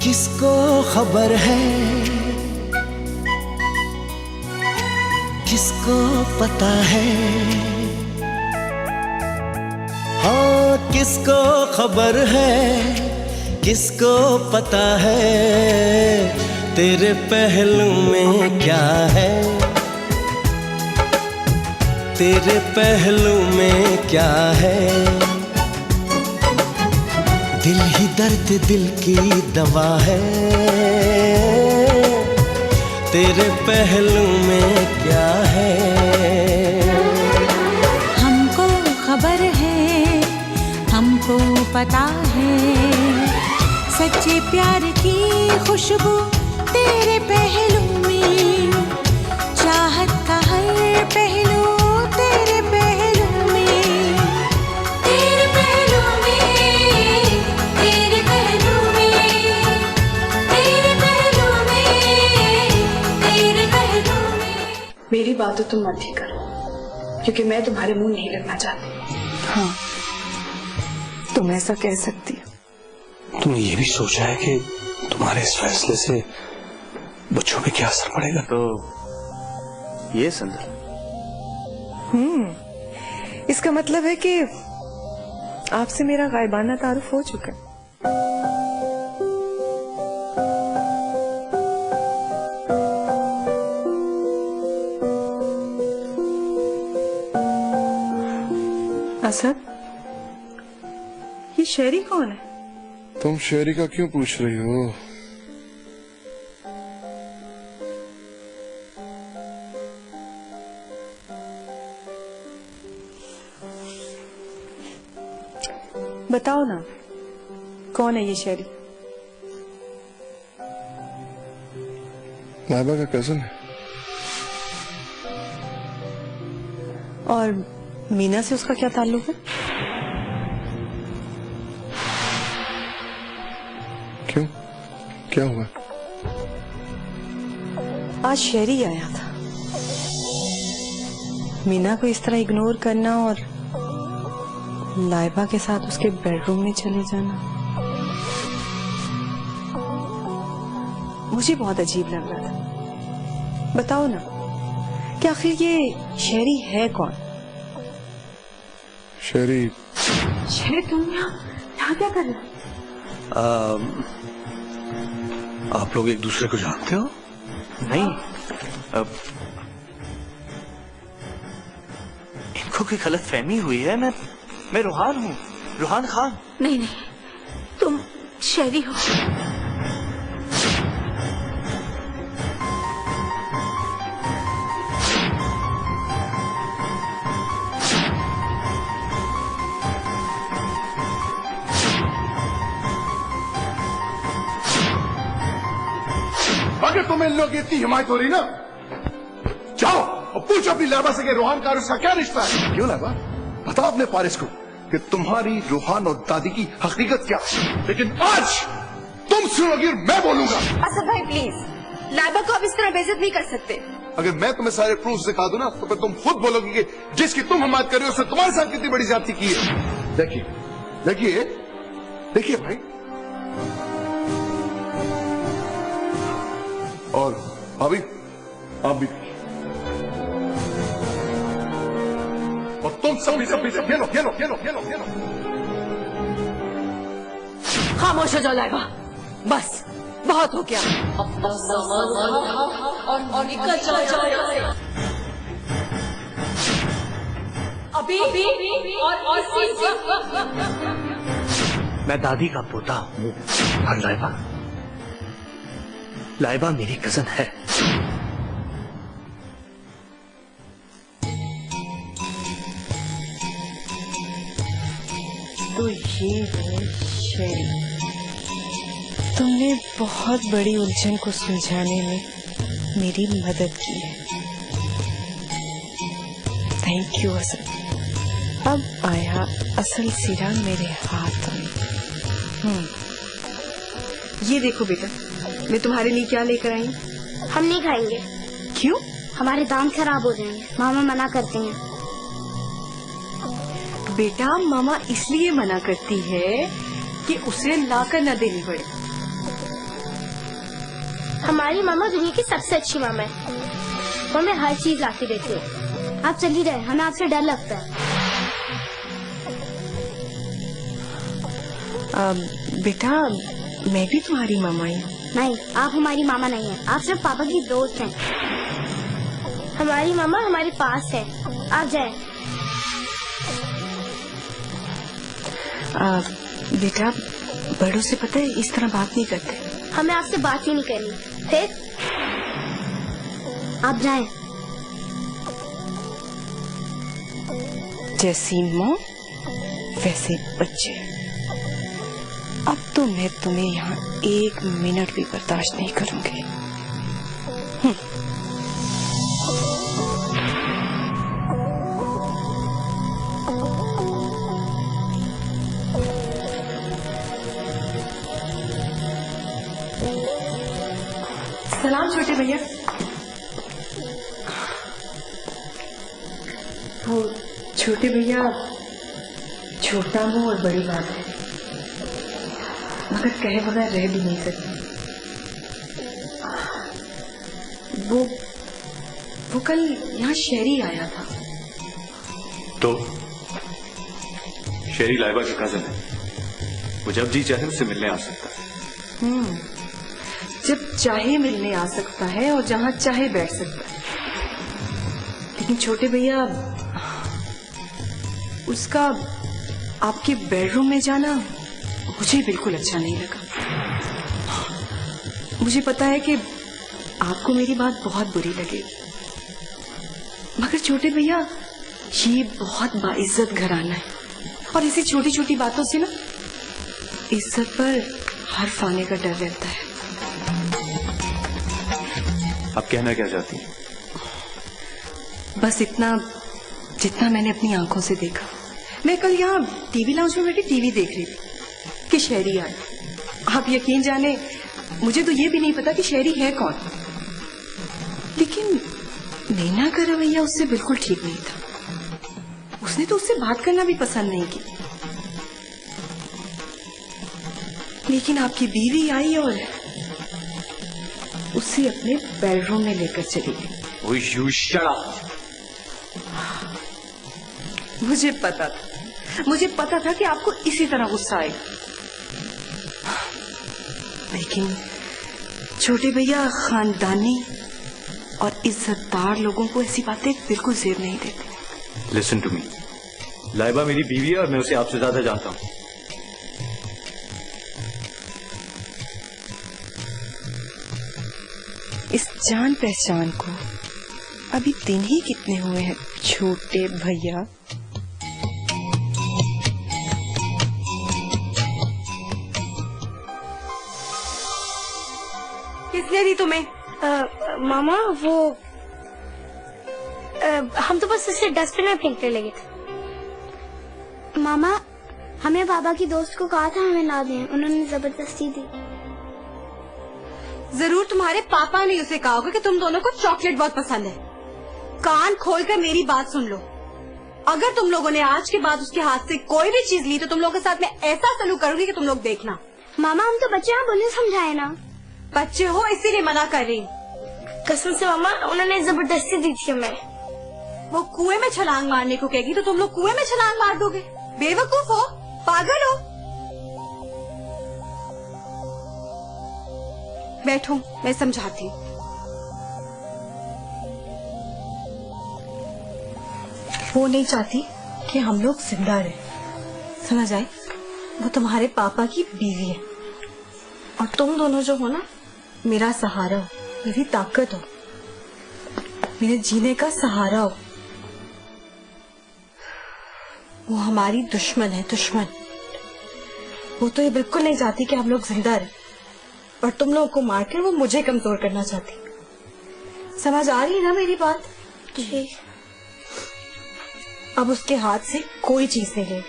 किसको खबर है, किसको पता है, हाँ किसको खबर है, किसको पता है, तेरे पहलू में क्या है, तेरे पहलू में क्या है। दिल ही दर्द दिल की दवा है, तेरे पहलू में क्या है। हमको खबर है, हमको पता है, सच्चे प्यार की खुशबू तेरे पहलू में, चाहत का हर पहलू तेरे पहलू में, तेरे पहलू में, तेरे पहलू में, तेरे पहलू में, तेरे पहलू में। मेरी बात तो तुम मत ही करो, क्योंकि मैं तुम्हारे मुंह नहीं लगना चाहती। हाँ, तुम ऐसा कह सकती हो। तुमने ये भी सोचा है कि तुम्हारे इस फैसले से बच्चों पे क्या असर पड़ेगा? तो ये संदल, इसका मतलब है कि आपसे मेरा गायबाना तारुफ हो चुका है। असद, ये शेरी कौन है? तुम शेरी का क्यों पूछ रही हो? बताओ ना, कौन है ये शेरी? लाइबा का कजन है। और मीना से उसका क्या ताल्लुक है? क्यों, क्या हुआ? आज शेरी आया था। मीना को इस तरह इग्नोर करना और लाइबा के साथ उसके बेडरूम में चले जाना मुझे बहुत अजीब लग रहा था। बताओ ना कि आखिर ये शेरी है कौन? शेरी, शेरी तुम यहाँ क्या कर रहे हो? आप लोग एक दूसरे को जानते हो? नहीं, इनको कोई गलत फहमी हुई है। मैं रूहान हूँ, रूहान खान। नहीं नहीं, तुम शेरी हो। अगर तुम्हें इन लोग की इतनी हिमायत हो रही ना, जाओ और पूछो अपनी लाइबा से कि रूहान का और उसका क्या रिश्ता है। क्यों लाइबा, बताओ अपने पारिस को कि तुम्हारी रूहान और दादी की हकीकत क्या है। लेकिन आज तुम सुनोगी और मैं बोलूंगा। असद भाई प्लीज, लाइबा को आप इस तरह बेइज्जत नहीं कर सकते। अगर मैं तुम्हें सारे प्रूफ दिखा दूं ना, तो फिर तुम खुद बोलोगी कि जिसकी तुम हिमायत कर रहे हो उसने तुम्हारे साथ कितनी बड़ी ज्यादती की है। देखिए देखिए देखिए भाई, और अभी आप भी, और तुम सब खेलो खेलो खेलो खेलो खेलो। खामोश हो जाओ लाइबा, बस बहुत हो गया। और निकल जाओ अभी और मैं दादी का पोता हूँ और लाइबा मेरी कजन है। तो ये है शेरी। तुमने बहुत बड़ी उलझन को सुलझाने में मेरी मदद की है। Thank you Asad. अब आया असल सिरा मेरे हाथ में। ये देखो बेटा, मैं तुम्हारे लिए क्या लेकर आई हूँ। हम नहीं खाएंगे। क्यों? हमारे दांत खराब हो जाएंगे, मामा मना करते हैं। बेटा मामा इसलिए मना करती है कि उसे लाकर न देनी पड़े। हमारी मामा दुनिया की सबसे अच्छी मामा है। वो हमें हर चीज लाती रहती है। आप चली रहे, हमें आपसे डर लगता है। बेटा मैं भी तुम्हारी मामा ही हूँ। नहीं, आप हमारी मामा नहीं है, आप सिर्फ पापा की दोस्त हैं। हमारी मामा हमारे पास है, आप जाएं। बेटा बड़ों से पता है इस तरह बात नहीं करते। हमें आपसे बात ही नहीं करनी। फिर आप जाएं। जैसी माँ वैसे बच्चे। अब तो मैं तुम्हें यहाँ 1 मिनट भी बर्दाश्त नहीं करूंगी। सलाम छोटे भैया। वो छोटे भैया छोटा मुंह और बड़ी बात है, मगर कहे बगैर रह भी नहीं सकती। वो कल यहाँ शेरी आया था। तो शेरी लाइबा की कजन है, वो जब जी चाहे उससे मिलने आ सकता है। जब चाहे मिलने आ सकता है और जहाँ चाहे बैठ सकता है, लेकिन छोटे भैया उसका आपके बेडरूम में जाना मुझे बिल्कुल अच्छा नहीं लगा। मुझे पता है कि आपको मेरी बात बहुत बुरी लगेगी, मगर छोटे भैया ये बहुत बाइज्जत घराना है और इसी छोटी छोटी बातों से ना इज्जत पर हर्फ आने का डर रहता है। आप कहना क्या चाहती हैं? बस इतना जितना मैंने अपनी आंखों से देखा। मैं कल यहाँ टीवी लाउंज में बैठी टीवी देख रही थी कि शेरी आई। आप यकीन जाने मुझे तो ये भी नहीं पता कि शेरी है कौन, लेकिन नैना का रवैया उससे बिल्कुल ठीक नहीं था। उसने तो उससे बात करना भी पसंद नहीं की, लेकिन आपकी बीवी आई और उसे अपने बेडरूम में लेकर चली गई। मुझे पता था कि आपको इसी तरह गुस्सा आएगा, लेकिन छोटे भैया खानदानी और इज्जतदार लोगों को ऐसी बातें बिल्कुल जेब नहीं देते। लिसन टू मी, लाइबा मेरी बीवी है और मैं उसे आपसे ज्यादा जानता हूँ। इस जान पहचान को अभी दिन ही कितने हुए हैं छोटे भैया। किसने दी तुम्हें? मामा वो हम तो बस उसे डस्टबिन में फेंकने लगे थे। मामा हमें बाबा की दोस्त को कहा था हमें ना दें, उन्होंने जबरदस्ती दी। जरूर तुम्हारे पापा ने उसे कहा होगा कि तुम दोनों को चॉकलेट बहुत पसंद है। कान खोलकर मेरी बात सुन लो, अगर तुम लोगों ने आज के बाद उसके हाथ से कोई भी चीज ली तो तुम लोगों के साथ में ऐसा सलूक करूंगी कि तुम लोग देखना। मामा हम तो बच्चे हैं, बोले समझाए ना। बच्चे हो इसीलिए मना कर रही। कसम से मामा उन्होंने जबरदस्ती दी थी हमें। वो कुएं में छलांग मारने को कहेगी तो तुम लोग कुएं में छलांग मार दोगे। बेवकूफ हो, पागल हो। बैठो मैं समझाती हूँ। वो नहीं चाहती कि हम लोग जिंदा रहे, समझ आए? वो तुम्हारे पापा की बीवी है और तुम दोनों जो हो ना, मेरा सहारा हो, मेरी ताकत हो, मेरे जीने का सहारा हो। वो हमारी दुश्मन है, दुश्मन। वो तो ये बिल्कुल नहीं चाहती कि हम लोग जिंदा रहे, और तुम लोगों को मारकर वो मुझे कमजोर करना चाहती। समझ आ रही है ना मेरी बात? जी। अब उसके हाथ से कोई चीज नहीं लेगी,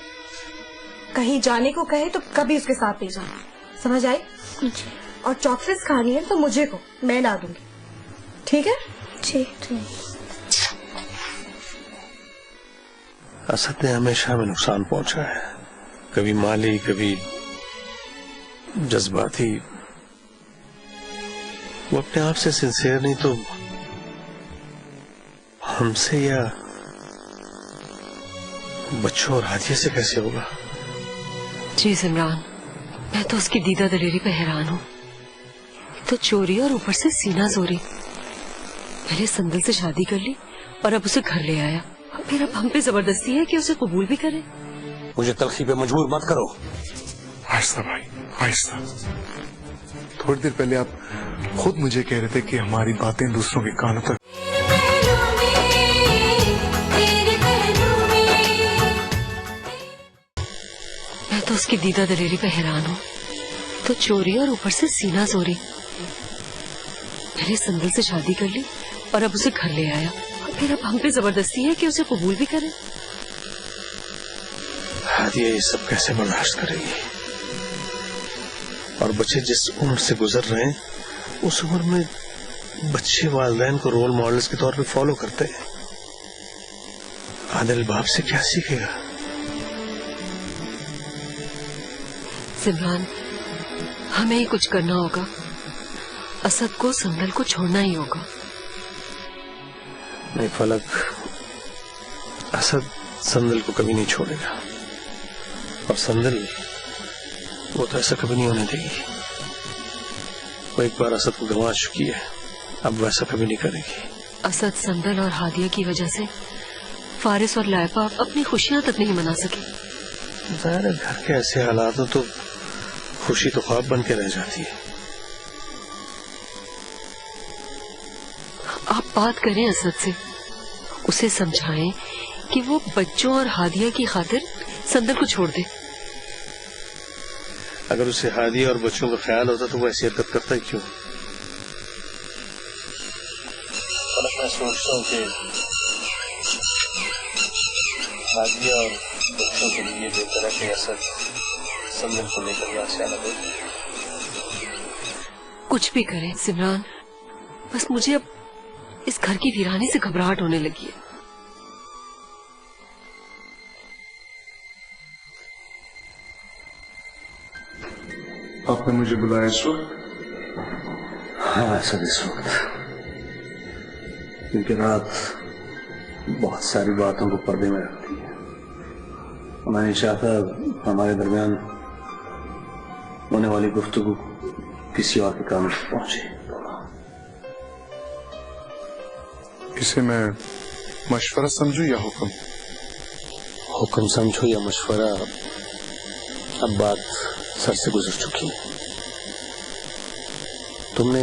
कहीं जाने को कहे तो कभी उसके साथ नहीं जाना, समझ आई? और चॉकलेट्स खानी है तो मुझे को, मैं ला दूंगी, ठीक है? ठीक। असद ने हमेशा हमें नुकसान पहुंचा है, कभी माली कभी जज्बाती। वो अपने आप से सिंसियर नहीं तो हमसे या बच्चों और हादिया से कैसे होगा? जी सिमरान, मैं तो उसकी दीदा दलेरी पे हैरान हूँ। तो चोरी और ऊपर से सीना जोरी। पहले संदल से शादी कर ली और अब उसे घर ले आया। फिर अब हम पे जबरदस्ती है कि उसे कबूल भी करे। मुझे तलखी पे मजबूर मत करो। आहिस्ता भाई, आहिस्ता। थोड़ी देर पहले आप खुद मुझे कह रहे थे कि हमारी बातें दूसरों के कानों तक। मैं तो उसकी दीदा दलेरी पे हैरान हूँ। तो चोरी और ऊपर से सीना जोरी। पहले संदल से शादी कर ली और अब उसे घर ले आया। फिर अब हम पे जबरदस्ती है कि उसे कबूल भी करे। हादिया ये सब कैसे बर्दाश्त करेगी? और बच्चे जिस उम्र से गुजर रहे हैं उस उम्र में बच्चे वालिदैन को रोल मॉडल्स के तौर पे फॉलो करते हैं। आदिल बाप से क्या सीखेगा? सिमरान, हमें ही कुछ करना होगा। असद को संदल को छोड़ना ही होगा। नहीं फलक, असद संदल को कभी नहीं छोड़ेगा और संदल वो तो ऐसा कभी नहीं होने देगी। वो एक बार असद को गंवा चुकी है, अब वैसा कभी नहीं करेगी। असद संदल और हादिया की वजह से फारिस और लाइबा अपनी खुशियां तक नहीं मना सके। ज़ाहिर है घर के ऐसे हालात हो तो खुशी तो ख्वाब बन के रह जाती है। आप बात करें असद से, उसे समझाएं कि वो बच्चों और हादिया की खातिर संदल को छोड़ दे। अगर उसे हादिया और बच्चों का ख्याल होता तो वो ऐसी हरकत करता ही क्यों? मैं सोचता हूँ कि हादिया और बच्चों के लिए बेहतर है कि असद संदल को लेकर यहाँ से अलग हो। कुछ भी करें सिमरान, बस मुझे अब इस घर की वीरानी से घबराहट होने लगी है। आपने मुझे बुलाया इस वक्त? हाँ सब इस वक्त, क्योंकि रात बहुत सारी बातों को पर्दे में रखती है। मैं नहीं चाहता हमारे दरमियान होने वाली गुफ्तगू किसी और के कान तक पहुंचे। इसे मैं मशवरा समझूं या हुक्म? हुक्म समझो या मशवरा, अब बात सर से गुजर चुकी है। तुमने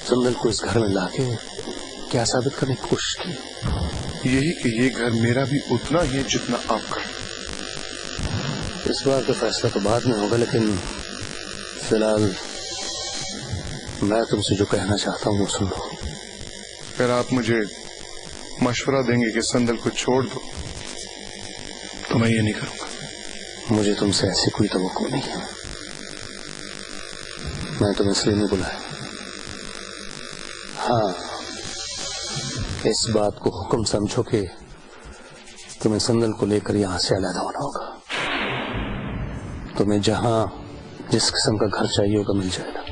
संदल को इस घर में लाके क्या साबित करने की कोशिश की? यही कि ये घर मेरा भी उतना ही है जितना आपका। इस बार का फैसला तो बाद में होगा, लेकिन फिलहाल मैं तुमसे जो कहना चाहता हूँ वो सुन लो। अगर आप मुझे मशवरा देंगे कि संदल को छोड़ दो तो मैं ये नहीं करूंगा। मुझे तुमसे ऐसी कोई तवक्को नहीं है। मैं तुम्हें इसलिए नहीं बुलाया। हाँ, इस बात को हुक्म समझो कि तुम्हें संदल को लेकर यहां से अलग होना होगा। तुम्हें जहां जिस किस्म का घर चाहिए होगा मिल जाएगा।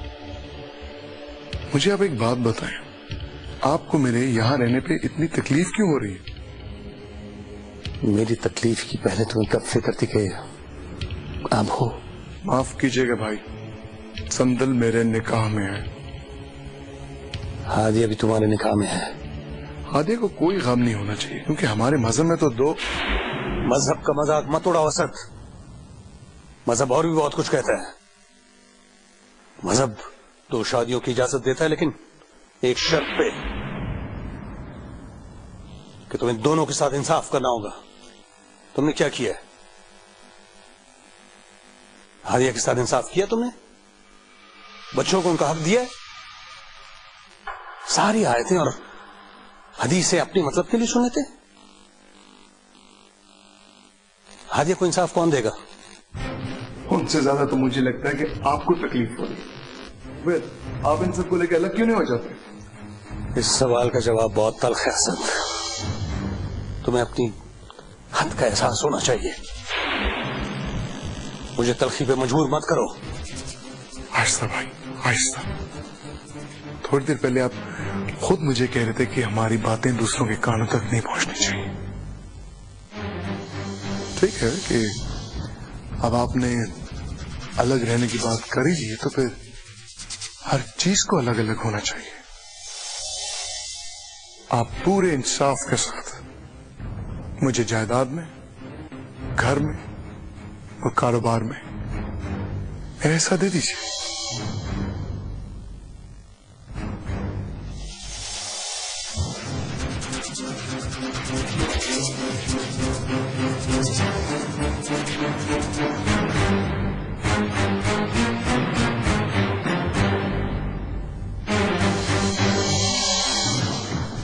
मुझे आप एक बात बताएं, आपको मेरे यहाँ रहने पे इतनी तकलीफ क्यों हो रही है? मेरी तकलीफ की पहले तुम्हें कब फिक्र थी कि अब हो? माफ कीजिएगा भाई, संदल मेरे निकाह में है। हादिया भी तुम्हारे निकाह में है। हादिया को कोई गम नहीं होना चाहिए, क्योंकि हमारे मजहब में तो दो। मजहब का मजाक मत उड़ाओ असद। मजहब और भी बहुत कुछ कहता है। मजहब दो शादियों की इजाजत देता है, लेकिन एक शर्त पे कि तुम्हें दोनों के साथ इंसाफ करना होगा। तुमने क्या किया है? हादिया के साथ इंसाफ किया तुमने? बच्चों को उनका हक दिया है? सारी आयतें और हदीसें अपनी मतलब के लिए सुन लेते? हादिया को इंसाफ कौन देगा? उनसे ज्यादा तो मुझे लगता है कि आपको तकलीफ हो रही है। फिर आप इन सबको लेकर अलग क्यों नहीं हो जाते? इस सवाल का जवाब बहुत तल्ख है असद। तुम्हें अपनी हद का एहसास होना चाहिए। मुझे तलखी पे मजबूर मत करो। आहिस्ता भाई, आहिस्ता। थोड़ी देर पहले आप खुद मुझे कह रहे थे कि हमारी बातें दूसरों के कानों तक नहीं पहुंचनी चाहिए। ठीक है कि अब आपने अलग रहने की बात करी दी तो फिर हर चीज को अलग अलग होना चाहिए। आप पूरे इंसाफ के साथ मुझे जायदाद में, घर में और कारोबार में मेरा हिस्सा दे दीजिए।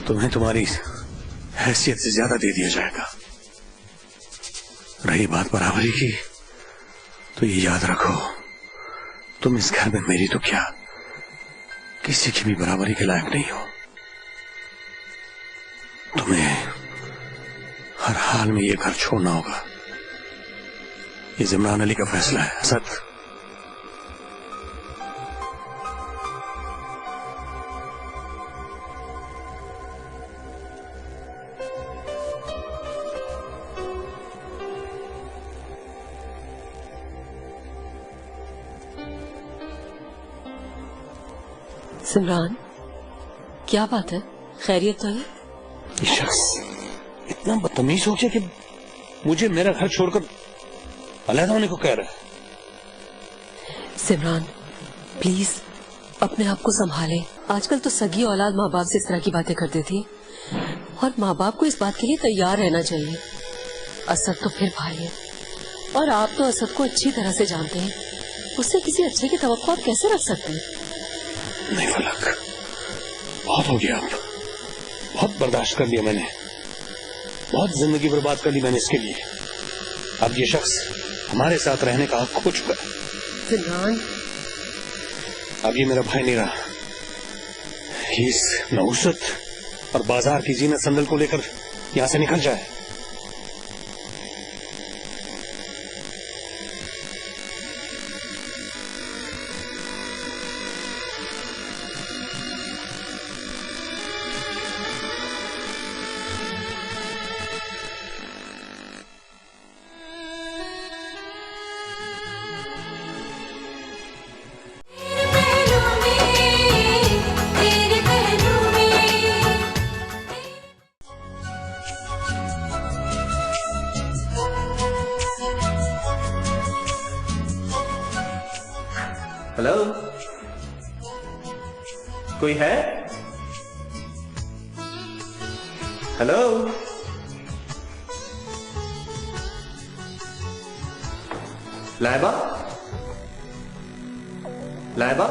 तुम्हें तुम्हारी हैसियत से ज्यादा दे दिया जाएगा। रही बात बराबरी की, तो ये याद रखो, तुम इस घर में मेरी तो क्या किसी की भी बराबरी के लायक नहीं हो। तुम्हें हर हाल में ये घर छोड़ना होगा। ये इमरान अली का फैसला है। असद, सिमरान, क्या बात है? खैरियत तो है? ये शख्स इतना बदतमीज हो गया कि मुझे मेरा घर छोड़कर अलग होने को कह रहा है। सिमरान, प्लीज अपने आप को संभालें। आजकल तो सगी औलाद माँ बाप से इस तरह की बातें कर देती है और माँ बाप को इस बात के लिए तैयार रहना चाहिए। असद तो फिर भाई है और आप तो असद को अच्छी तरह से जानते हैं। उससे किसी अच्छे की तवक्को आप कैसे रख सकते हैं? नहीं फलक, बहुत हो गया। अब बहुत बर्दाश्त कर लिया मैंने, बहुत जिंदगी बर्बाद कर ली मैंने इसके लिए। अब ये शख्स हमारे साथ रहने का हक खो चुका है। सिमरान, अब ये मेरा भाई नहीं रहा। ये इस नौसत और बाजार की जीनत संदल को लेकर यहां से निकल जाए। हेलो, कोई है? हेलो, लाइबा, लाइबा,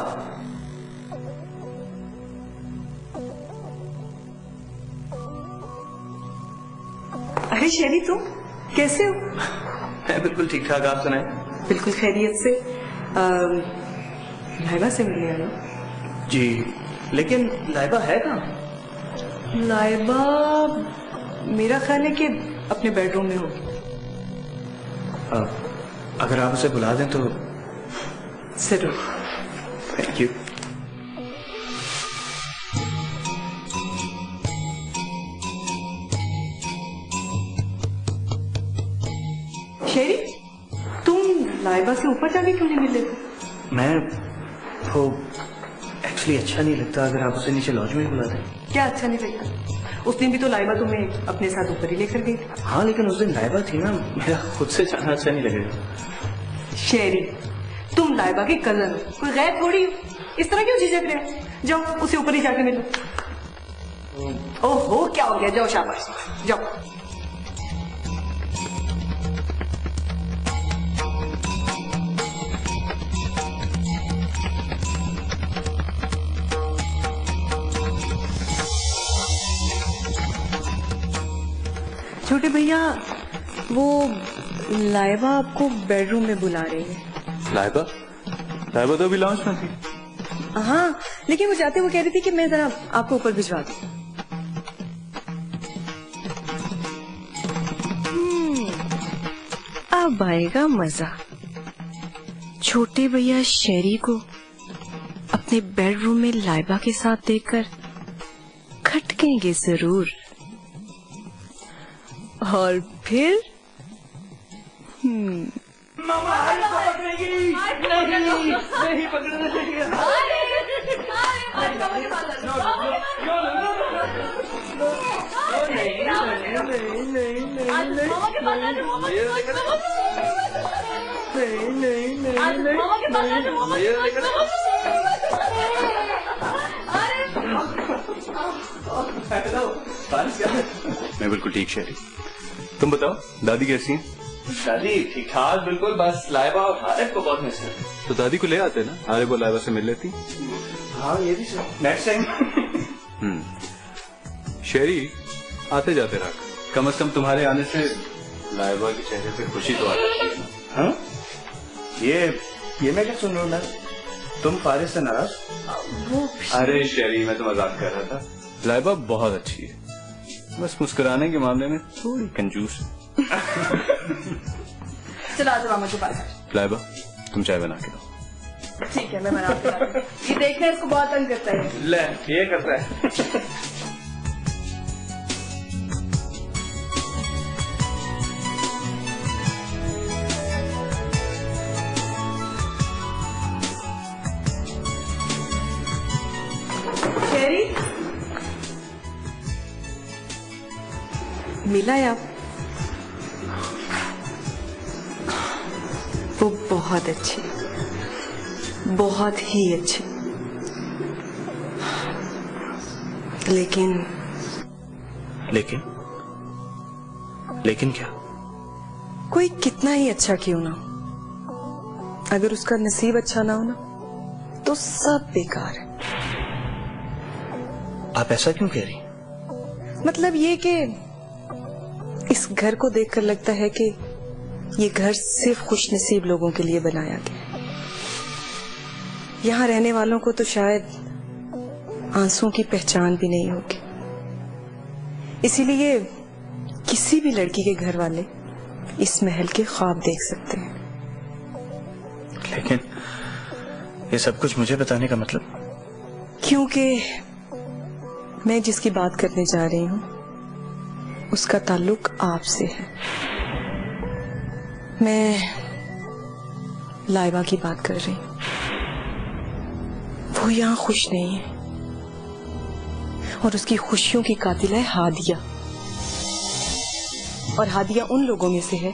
अरे शेरी, तुम कैसे हो? मैं बिल्कुल ठीक ठाक, आप सुनाए? बिल्कुल खैरियत से। लाइबा से मिले आना? जी, लेकिन लाइबा है कहाँ? लाइबा मेरा ख्याल है कि अपने बेडरूम में होगी। अगर आप उसे बुला दें तो। जरूर। Thank you. शेरी, तुम लाइबा से ऊपर जाके क्यों नहीं मिले थे? मैं वो एक्चुअली अच्छा नहीं लगता अगर आप उसे नीचे लॉज में ही बुला दें। क्या अच्छा नहीं लगता? उस दिन भी तो लाइबा तुम्हें अपने साथ ऊपर ही लेकर गई थी। हाँ, लेकिन उस दिन लाइबा थी ना, मेरा खुद से जाना अच्छा नहीं लगेगा। शेरी, तुम लाइबा के कजन हो, कोई गैर थोड़ी हो। इस तरह क्यों झिझक रहे हो? जाओ उसे ऊपर ही जाके मिलो। ओहो, क्या हो गया? जाओ, शाबाश, जाओ। छोटे भैया, वो लाइबा आपको बेडरूम में बुला रही है। लाइबा? लाइबा तो अभी लॉन्च में थी। हाँ, लेकिन वो जाते वो कह रही थी कि मैं जरा आपको ऊपर भिजवा दूं। अब आएगा मजा। छोटे भैया शेरी को अपने बेडरूम में लाइबा के साथ देखकर खटकेंगे जरूर, और फिर नहीं पकड़ने देंगे। मैं बिल्कुल ठीक शेरी। तुम बताओ दादी कैसी हैं? दादी ठीक ठाक बिल्कुल, बस लाइबा और हारिफ को बहुत मिस करते। तो दादी को ले आते ना, हारिफ और लाइबा से मिल लेती। हाँ ये भी सही, नेक्स्ट टाइम। शेरी आते जाते रख, कम से कम तुम्हारे आने से लाइबा के चेहरे पे खुशी तो आ जाती है। हाँ ये मैं क्या सुन रहा हूँ ना, तुम फारिस से नाराज? अरे शेरी मैं तो मजाक कर रहा था। लाइबा बहुत अच्छी है, बस मुस्कुराने के मामले में थोड़ी कंजूस। चलो आज मामा के पास। लाइबा तुम चाय बना के दो। ठीक है मैं बना के लाती हूँ। ये देखना इसको बहुत तंग करता है। ले ये करता है। मिला आप? वो बहुत अच्छी, बहुत ही अच्छी, लेकिन क्या? कोई कितना ही अच्छा क्यों ना हो, अगर उसका नसीब अच्छा ना हो ना तो सब बेकार है। आप ऐसा क्यों कह रही? मतलब ये कि इस घर को देखकर लगता है कि ये घर सिर्फ खुशनसीब लोगों के लिए बनाया गया। यहाँ रहने वालों को तो शायद आंसुओं की पहचान भी नहीं होगी। इसीलिए किसी भी लड़की के घर वाले इस महल के ख्वाब देख सकते हैं। लेकिन ये सब कुछ मुझे बताने का मतलब? क्योंकि मैं जिसकी बात करने जा रही हूँ उसका ताल्लुक आपसे है। मैं लाइबा की बात कर रही हूँ। वो यहाँ खुश नहीं है और उसकी खुशियों की कातिल है हादिया। और हादिया उन लोगों में से है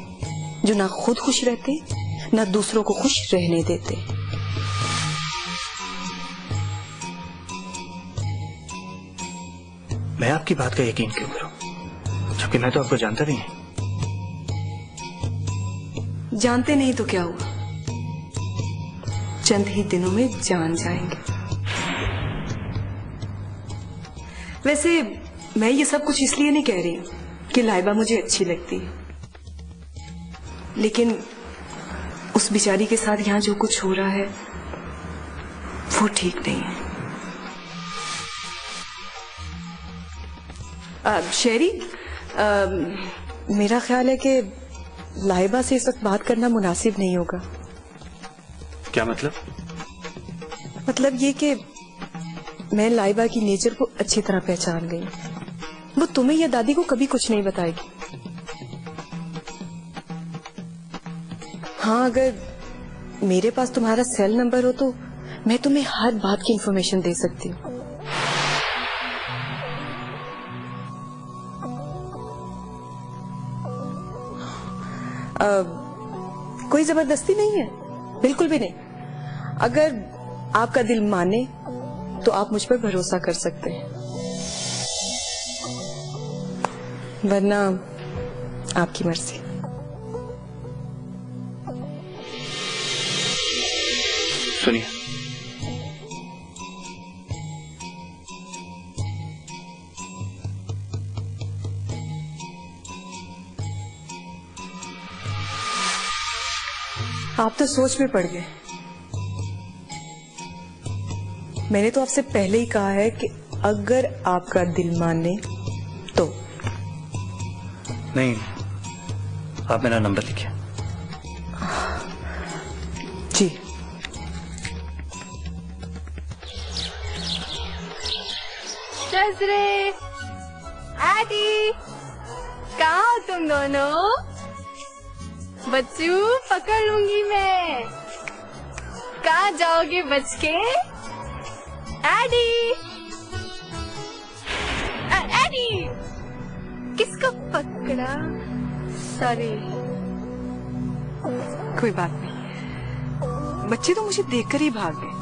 जो ना खुद खुश रहते ना दूसरों को खुश रहने देते। मैं आपकी बात का यकीन क्यों करूं, जबकि मैं तो आपको जानता भी नहीं। जानते नहीं तो क्या हुआ, चंद ही दिनों में जान जाएंगे। वैसे मैं ये सब कुछ इसलिए नहीं कह रही कि लाइबा मुझे अच्छी लगती है, लेकिन उस बेचारी के साथ यहाँ जो कुछ हो रहा है वो ठीक नहीं है। शेरी, मेरा ख्याल है कि लाइबा से इस वक्त बात करना मुनासिब नहीं होगा। क्या मतलब? मतलब ये कि मैं लाइबा की नेचर को अच्छी तरह पहचान गई। वो तुम्हें या दादी को कभी कुछ नहीं बताएगी। हाँ, अगर मेरे पास तुम्हारा सेल नंबर हो तो मैं तुम्हें हर बात की इंफॉर्मेशन दे सकती हूँ। कोई जबरदस्ती नहीं है, बिल्कुल भी नहीं। अगर आपका दिल माने तो आप मुझ पर भरोसा कर सकते हैं, वरना आपकी मर्जी। सुनिए, आप तो सोच में पड़ गए। मैंने तो आपसे पहले ही कहा है कि अगर आपका दिल माने तो। नहीं, आप मेरा नंबर लिखिए। जी। शजरे, आदि, कहाँ हो तुम दोनों? बच्चू पकड़ लूंगी मैं। कहाँ जाओगे बच के? एडी, एडी, किसको पकड़ा? सॉरी। कोई बात नहीं, बच्चे तो मुझे देखकर ही भाग गए।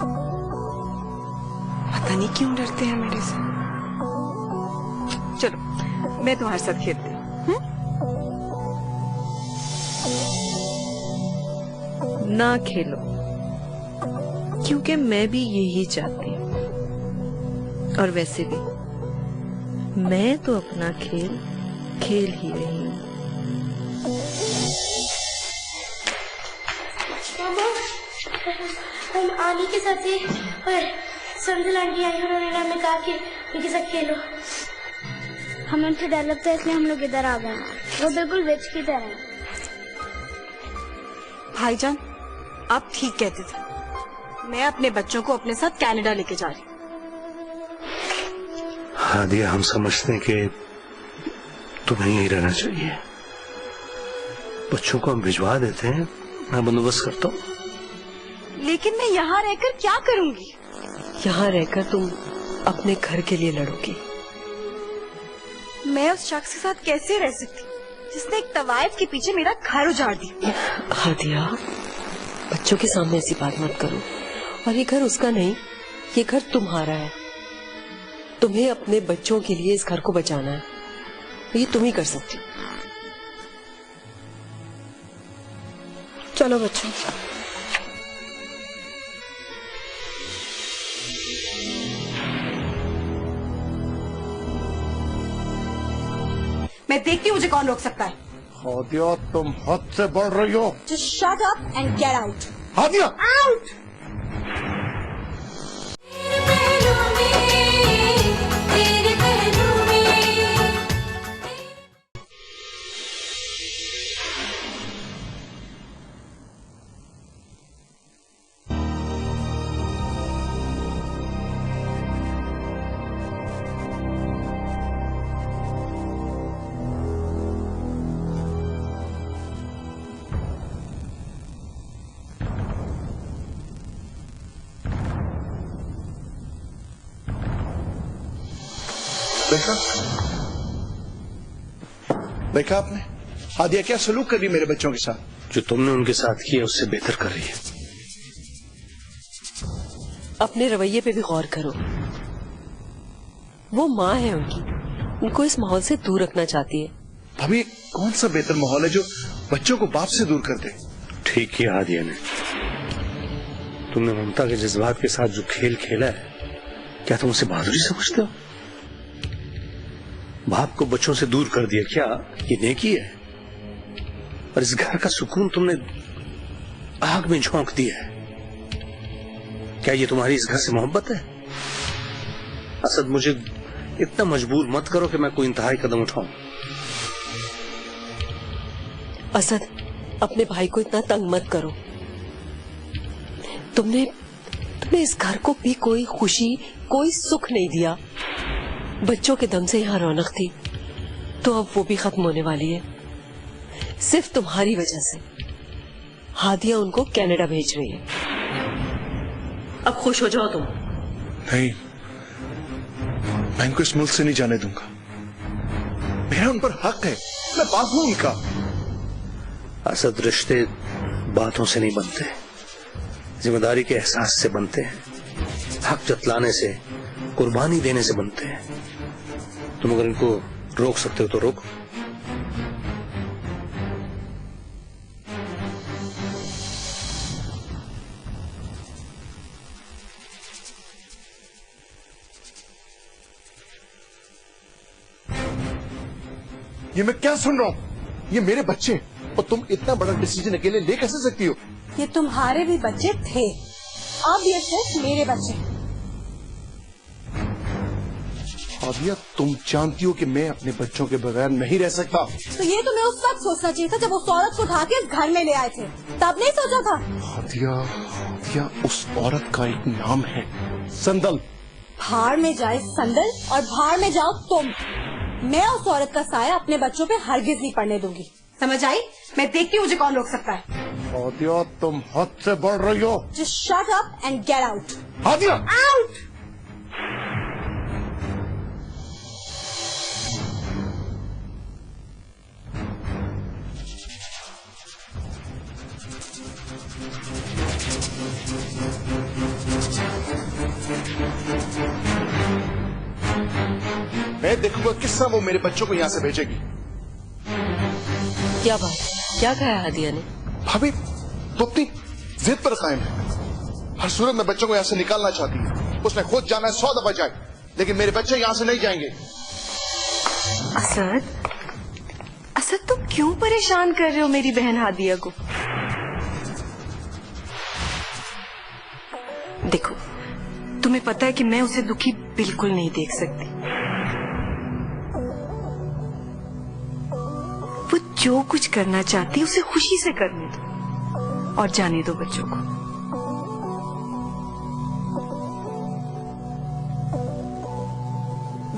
पता नहीं क्यों डरते हैं मेरे से। चलो मैं तुम्हारे साथ खेलती हूँ। ना खेलो, क्योंकि मैं भी यही चाहती हूँ। और वैसे भी मैं तो अपना खेल खेल ही रही हूँ। हम आनी के साथ ही और संदल आंटी आई, उन्होंने हमें कहा कि उनके साथ खेलो। हमें उनसे डर लगता है, इसलिए हम लोग इधर आ गए। वो बिल्कुल विच की तरह है। भाईजान, आप ठीक कहते थे। मैं अपने बच्चों को अपने साथ कनाडा लेके जा रही हूँ। हादिया, हम समझते हैं कि तुम्हें यही रहना चाहिए। बच्चों को हम भिजवा देते हैं, मैं बंदोबस्त करता हूँ। लेकिन मैं यहाँ रहकर क्या करूँगी? यहाँ रहकर तुम अपने घर के लिए लड़ोगी। मैं उस शख्स के साथ कैसे रह सकती जिसने एक तवायफ के पीछे मेरा घर उजाड़ दिया? हादिया, बच्चों के सामने ऐसी बात मत करो। और ये घर उसका नहीं, ये घर तुम्हारा है। तुम्हें अपने बच्चों के लिए इस घर को बचाना है, ये तुम ही कर सकती हो। चलो बच्चों। मैं देखती हूँ मुझे कौन रोक सकता है। हादिया, तुम हद से बढ़ रही हो। Just shut up and get out. Hadiya, Out! देखा देखा आपने? हादिया क्या सलूक कर रही मेरे बच्चों के साथ। जो तुमने उनके साथ किया उससे बेहतर कर रही है। अपने रवैये पे भी गौर करो। वो माँ है उनकी, उनको इस माहौल से दूर रखना चाहती है। भाभी, कौन सा बेहतर माहौल है जो बच्चों को बाप से दूर कर दे? ठीक किया हादिया ने। तुमने ममता के जज्बात के साथ जो खेल खेला है, क्या तुम उसे बहादुरी समझते हो? बाप को बच्चों से दूर कर दिया, क्या ये नेकी है? और इस घर का सुकून तुमने आग में झोंक दिया है। क्या ये तुम्हारी इस घर से मोहब्बत है? असद, मुझे इतना मजबूर मत करो कि मैं कोई इंतहाई कदम उठाऊं। असद, अपने भाई को इतना तंग मत करो। तुमने इस घर को भी कोई खुशी, कोई सुख नहीं दिया। बच्चों के दम से यहाँ रौनक थी, तो अब वो भी खत्म होने वाली है। सिर्फ तुम्हारी वजह से हादिया उनको कनाडा भेज रही है। अब खुश हो जाओ तुम। नहीं, मैं इनको इस मुल्क से नहीं जाने दूंगा। मेरा उन पर हक है, मैं बाप हूं उनका। असद, रिश्ते बातों से नहीं बनते, जिम्मेदारी के एहसास से बनते हैं। हक जतलाने से, कुर्बानी देने से बनते हैं। तुम अगर इनको रोक सकते हो तो रोको। ये मैं क्या सुन रहा हूँ? ये मेरे बच्चे, और तुम इतना बड़ा डिसीजन अकेले ले कैसे सकती हो? ये तुम्हारे भी बच्चे थे, अब ये सिर्फ मेरे बच्चे। हादिया, तुम जानती हो कि मैं अपने बच्चों के बगैर नहीं रह सकता। तो ये तुम्हें उस वक्त सोचना चाहिए था जब उस औरत को उठा के इस घर में ले आए थे, तब नहीं सोचा था? हादिया, हादिया, उस औरत का एक नाम है संदल। भाड़ में जाए संदल और भाड़ में जाओ तुम। मैं उस औरत का साया अपने बच्चों पे हरगिज नहीं पड़ने दूंगी, समझ आई? मैं देखती हूँ मुझे कौन रोक सकता है। हादिया, तुम हद से बढ़ रही हो। Just shut up and get out. Hadiya, Out! मैं देखूंगा किस तरह वो मेरे बच्चों को यहाँ से भेजेगी। क्या बात, क्या कहा हादिया ने? भाभी तो अपनी जिद पर कायम है। हर सूरत में बच्चों को यहाँ से निकालना चाहती है। उसने खुद जाना है 100 दफा जाए, लेकिन मेरे बच्चे यहाँ से नहीं जाएंगे। असद तुम क्यों परेशान कर रहे हो मेरी बहन हादिया को? देखो, तुम्हें पता है कि मैं उसे दुखी बिल्कुल नहीं देख सकती। वो जो कुछ करना चाहती है उसे खुशी से करने दो और जाने दो बच्चों को।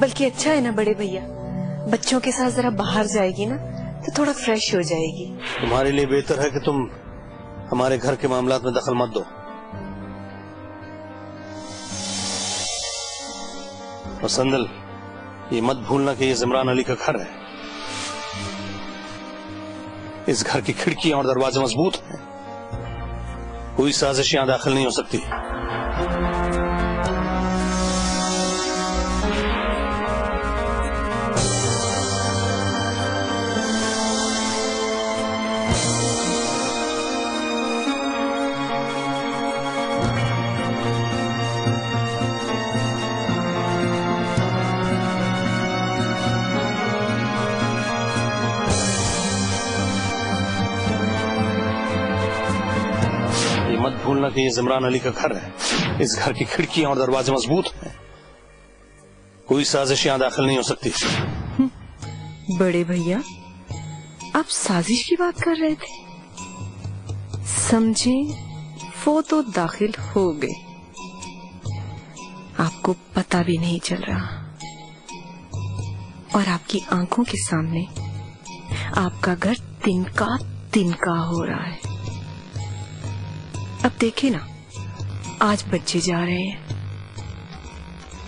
बल्कि अच्छा है ना बड़े भैया, बच्चों के साथ जरा बाहर जाएगी ना तो थोड़ा फ्रेश हो जाएगी। तुम्हारे लिए बेहतर है कि तुम हमारे घर के मामलात में दखल मत दो। और संदल, ये मत भूलना कि ये इमरान अली का घर है। इस घर की खिड़कियां और दरवाजे मजबूत हैं। कोई साजिश यहां दाखिल नहीं हो सकती। मत भूलना कि ये इमरान अली का घर है। इस घर की खिड़कियां और दरवाजे मजबूत हैं। कोई साजिश यहां दाखिल नहीं हो सकती। बड़े भैया, आप साजिश की बात कर रहे थे? समझे, वो तो दाखिल हो गए, आपको पता भी नहीं चल रहा। और आपकी आंखों के सामने आपका घर तिनका तिनका हो रहा है। अब देखे ना, आज बच्चे जा रहे हैं,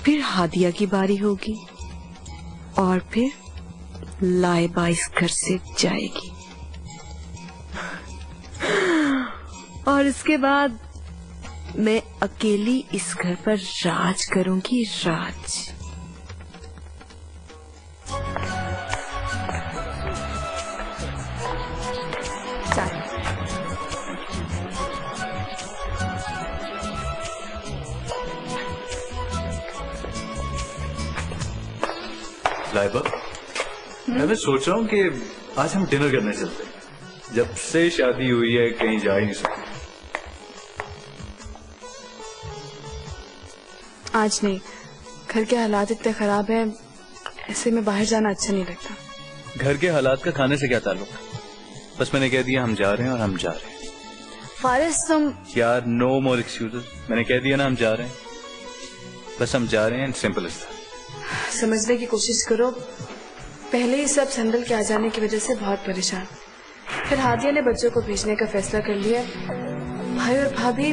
फिर हादिया की बारी होगी और फिर लाइबा इस घर से जाएगी और इसके बाद मैं अकेली इस घर पर राज करूंगी, राज। लाइबा, मैं सोच रहा हूँ कि आज हम डिनर करने चलते हैं। जब से शादी हुई है कहीं जा ही नहीं सकते। आज नहीं, घर के हालात इतने खराब हैं, ऐसे में बाहर जाना अच्छा नहीं लगता। घर के हालात का खाने से क्या ताल्लुक? बस मैंने कह दिया हम जा रहे हैं और हम जा रहे हैं। फारिस तुम यार, नो मोर एक्सक्यूजेस। मैंने कह दिया ना हम जा रहे हैं, बस हम जा रहे हैं, सिंपल इज दैट। समझने की कोशिश करो। पहले ही सब संदल के आ जाने की वजह से बहुत परेशान, फिर हादिया ने बच्चों को भेजने का फैसला कर लिया। भाई और भाभी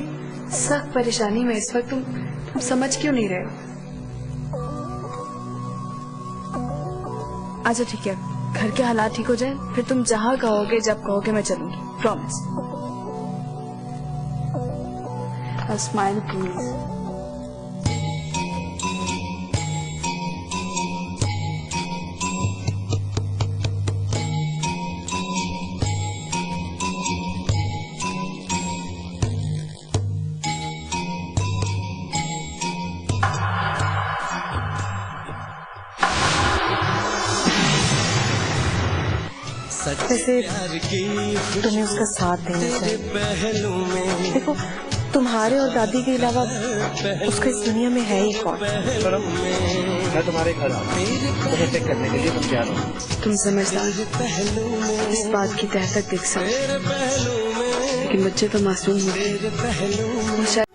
सख्त परेशानी में इस वक्त। तुम समझ क्यों नहीं रहे हो? अच्छा ठीक है, घर के हालात ठीक हो जाए, फिर तुम जहाँ कहोगे जब कहोगे मैं चलूंगी, प्रॉमिस। Smile please. वैसे तुम्हें उसका साथ देना चाहिए। देखो, तुम्हारे और दादी के अलावा उसका इस दुनिया में है ही कौन? मैं तुम्हारे घर आता हूँ, तुम्हें चेक करने के लिए। तुम क्या रहो? तुम समझदार, इस बात की तह तक देख सकते, लेकिन बच्चे तो मासूम होते हैं।